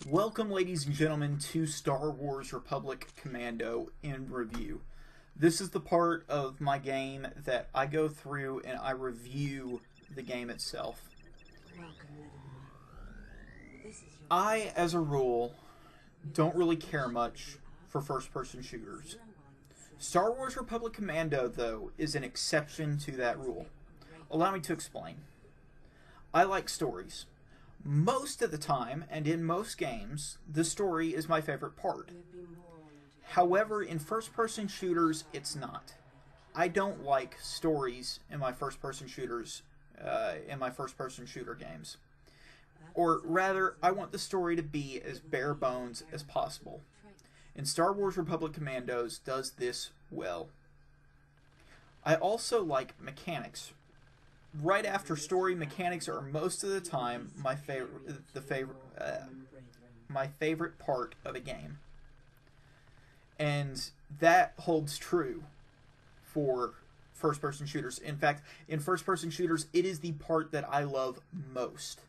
Welcome, ladies and gentlemen, to Star Wars Republic Commando in review. This is the part of my game that I go through and I review the game itself. I, as a rule, don't really care much for first-person shooters. Star Wars Republic Commando, though, is an exception to that rule. Allow me to explain. I like stories. Most of the time, and in most games, the story is my favorite part. However, in first-person shooters, it's not. I don't like stories in my first-person shooters, in my first-person shooter games. Or rather, I want the story to be as bare bones as possible. And Star Wars Republic Commandos does this well. I also like mechanics. Right after story, mechanics are most of the time my favorite part of a game, and that holds true for first-person shooters. In fact, in first-person shooters, it is the part that I love most,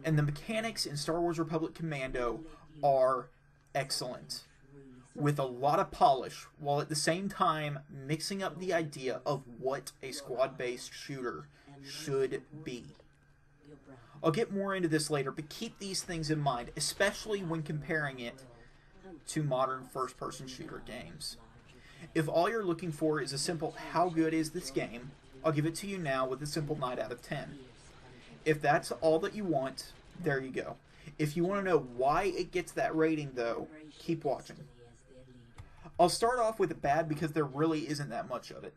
and the mechanics in Star Wars Republic Commando are excellent, with a lot of polish, while at the same time mixing up the idea of what a squad-based shooter should be. I'll get more into this later, but keep these things in mind, especially when comparing it to modern first-person shooter games. If all you're looking for is a simple, how good is this game, I'll give it to you now with a simple 9 out of 10. If that's all that you want, there you go. If you want to know why it gets that rating, though, keep watching. I'll start off with it bad because there really isn't that much of it.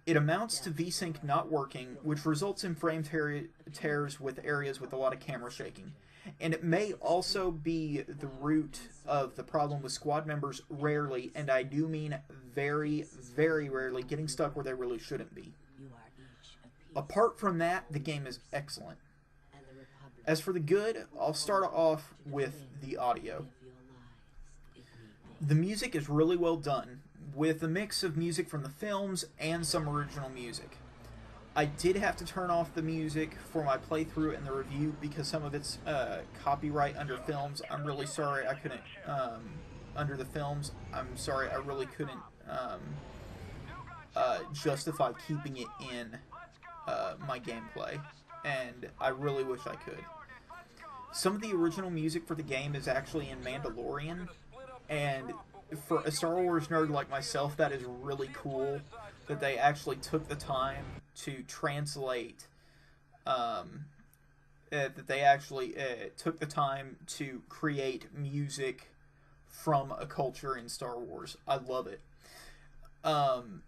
It amounts to VSync not working, which results in frame tears with areas with a lot of camera shaking. And it may also be the root of the problem with squad members rarely, and I do mean very, very rarely, getting stuck where they really shouldn't be. Apart from that, the game is excellent. As for the good, I'll start off with the audio. The music is really well done, with a mix of music from the films and some original music. I did have to turn off the music for my playthrough and the review because some of it's copyright under films. I'm really sorry I couldn't, under the films, I'm sorry I really couldn't justify keeping it in my gameplay, and I really wish I could. Some of the original music for the game is actually in Mandalorian, and for a Star Wars nerd like myself, that is really cool that they actually took the time to translate, that they actually took the time to create music from a culture in Star Wars. I love it. And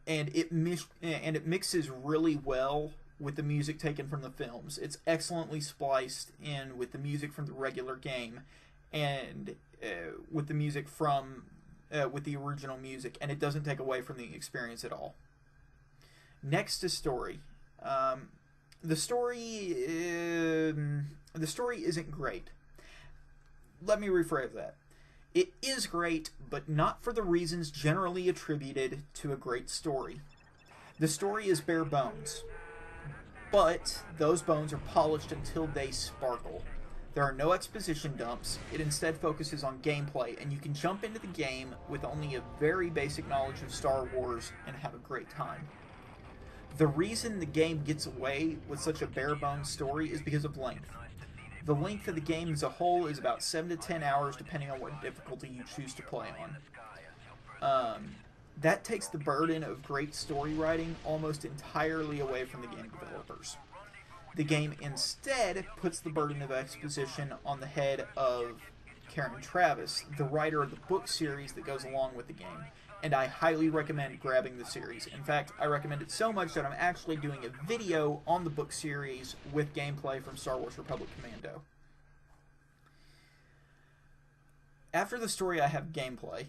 it mixes really well with the music taken from the films. It's excellently spliced in with the music from the regular game and with the music from with the original music, and it doesn't take away from the experience at all. Next is story. The story isn't great. Let me rephrase that. It is great, but not for the reasons generally attributed to a great story. The story is bare bones, but those bones are polished until they sparkle. There are no exposition dumps. It instead focuses on gameplay, and you can jump into the game with only a very basic knowledge of Star Wars and have a great time. The reason the game gets away with such a bare-bones story is because of length. The length of the game as a whole is about 7 to 10 hours, depending on what difficulty you choose to play on. That takes the burden of great story writing almost entirely away from the game developers. The game instead puts the burden of exposition on the head of Karen Travis, the writer of the book series that goes along with the game, and I highly recommend grabbing the series. In fact, I recommend it so much that I'm actually doing a video on the book series with gameplay from Star Wars Republic Commando. After the story, I have gameplay.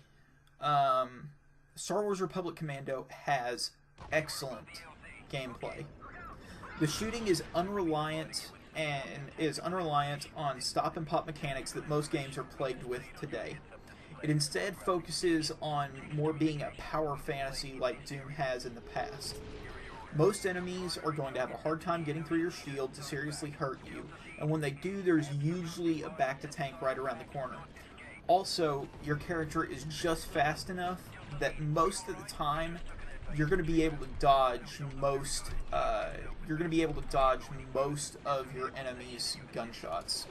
Star Wars Republic Commando has excellent gameplay. The shooting is unreliant on stop and pop mechanics that most games are plagued with today. It instead focuses on more being a power fantasy like Doom has in the past. Most enemies are going to have a hard time getting through your shield to seriously hurt you, and when they do, there's usually a back-to-tank right around the corner. Also, your character is just fast enough that most of the time you're going to be able to dodge most. You're going to be able to dodge most of your enemies' gunshots.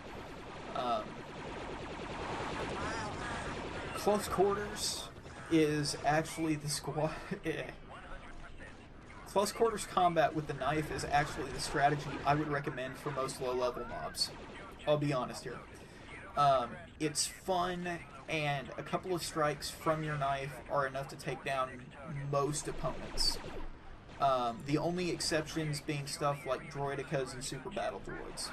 Close quarters is actually the squad. Close quarters combat with the knife is actually the strategy I would recommend for most low-level mobs. I'll be honest here. It's fun, and a couple of strikes from your knife are enough to take down most opponents. The only exceptions being stuff like droidicas and super battle droids.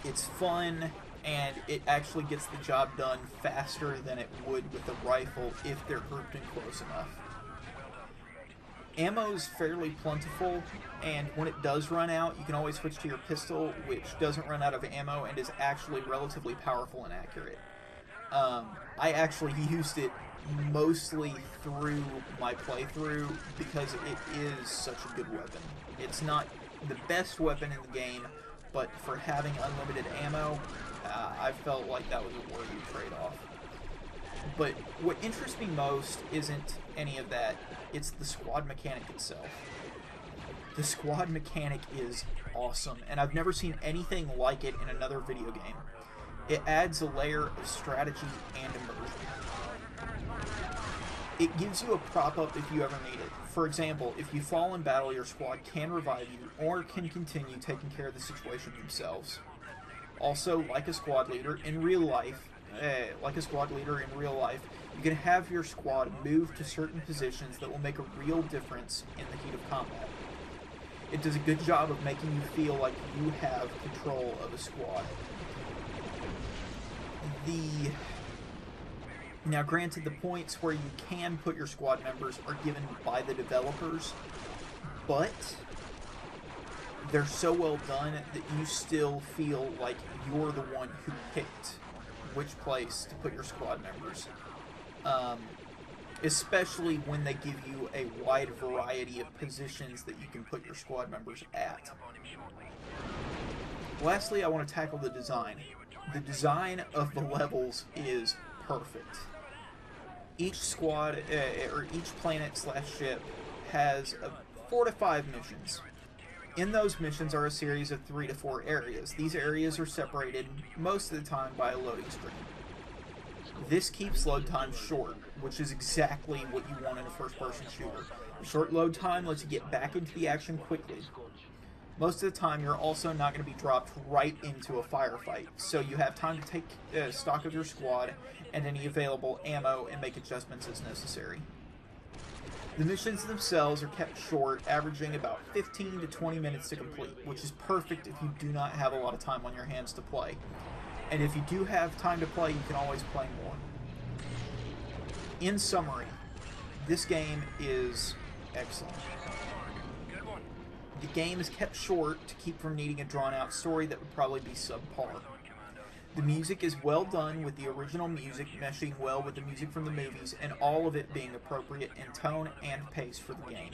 It's fun, and it actually gets the job done faster than it would with a rifle if they're grouped in close enough. Ammo's fairly plentiful, and when it does run out, you can always switch to your pistol, which doesn't run out of ammo and is actually relatively powerful and accurate. I actually used it mostly through my playthrough because it is such a good weapon. It's not the best weapon in the game, but for having unlimited ammo, I felt like that was a worthy trade-off. But what interests me most isn't any of that. It's the squad mechanic itself. The squad mechanic is awesome, and I've never seen anything like it in another video game. It adds a layer of strategy and immersion. It gives you a prop-up if you ever need it. For example, if you fall in battle, your squad can revive you, or can continue taking care of the situation themselves. Also, like a squad leader in real life, you can have your squad move to certain positions that will make a real difference in the heat of combat. It does a good job of making you feel like you have control of a squad. Now granted, the points where you can put your squad members are given by the developers, but they're so well done that you still feel like you're the one who picked which place to put your squad members. Especially when they give you a wide variety of positions that you can put your squad members at. Lastly, I want to tackle the design. The design of the levels is perfect. Each squad, or each planet/ship, has 4 to 5 missions. In those missions are a series of 3 to 4 areas. These areas are separated most of the time by a loading screen. This keeps load time short, which is exactly what you want in a first-person shooter. A short load time lets you get back into the action quickly. Most of the time, you're also not going to be dropped right into a firefight, so you have time to take stock of your squad and any available ammo and make adjustments as necessary. The missions themselves are kept short, averaging about 15 to 20 minutes to complete, which is perfect if you do not have a lot of time on your hands to play. And if you do have time to play, you can always play more. In summary, this game is excellent. The game is kept short to keep from needing a drawn-out story that would probably be subpar. The music is well done, with the original music meshing well with the music from the movies, and all of it being appropriate in tone and pace for the game.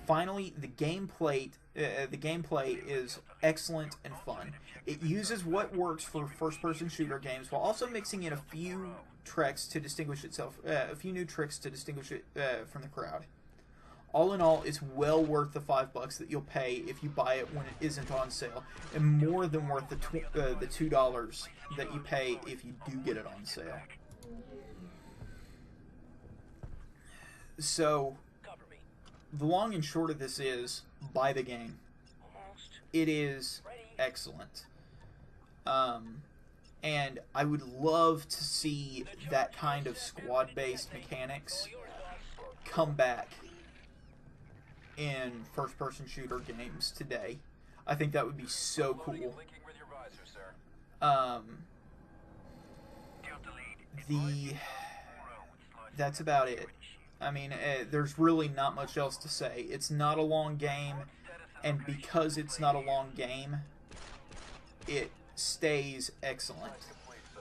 Finally, the gameplay is excellent and fun. It uses what works for first-person shooter games while also mixing in a few new tricks to distinguish it from the crowd. All in all, it's well worth the $5 that you'll pay if you buy it when it isn't on sale, and more than worth the $2 that you pay if you do get it on sale. So, the long and short of this is, buy the game. It is excellent. And I would love to see that kind of squad-based mechanics come back in first-person shooter games today. I think that would be so cool. That's about it. I mean, there's really not much else to say. It's not a long game, and because it's not a long game, it stays excellent.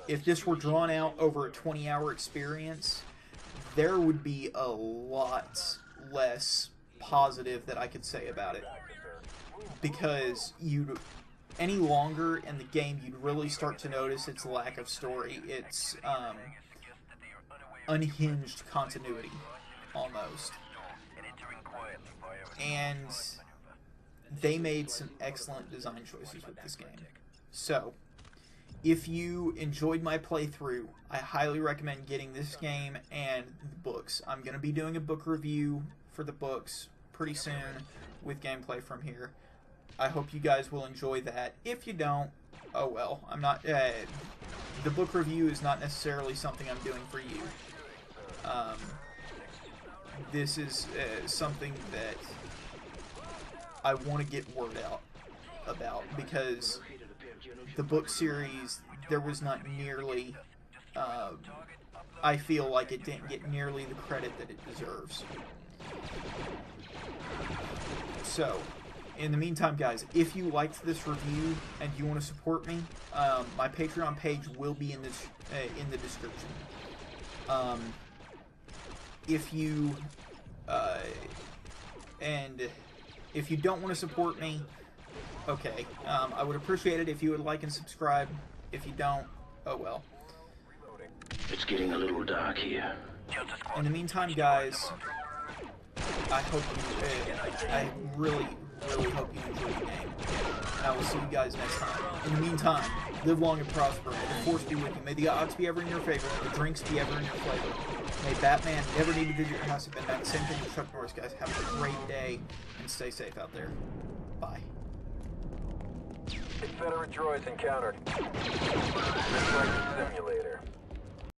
If this were drawn out over a 20-hour experience, there would be a lot less positive that I could say about it. because any longer in the game, you'd really start to notice its lack of story. Its unhinged continuity, almost. And they made some excellent design choices with this game. So, if you enjoyed my playthrough, I highly recommend getting this game and the books. I'm going to be doing a book review for the books pretty soon with gameplay from here. I hope you guys will enjoy that. If you don't, oh well. I'm not. The book review is not necessarily something I'm doing for you. This is something that I want to get word out about, because the book series, there was not nearly, I feel like it didn't get nearly the credit that it deserves. So, in the meantime, guys, if you liked this review and you want to support me, my Patreon page will be in the description. If you and if you don't want to support me, okay, I would appreciate it if you would like and subscribe. If you don't, oh well. It's getting a little dark here. In the meantime, guys, I hope I really hope you enjoy the game. And I will see you guys next time. In the meantime, live long and prosper. May the force be with you. May the odds be ever in your favor. May the drinks be ever in your flavor. May Batman never need to visit your house at midnight. Same thing with Chuck Norris, guys. Have a great day and stay safe out there. Bye. Confederate droids encountered. Simulator.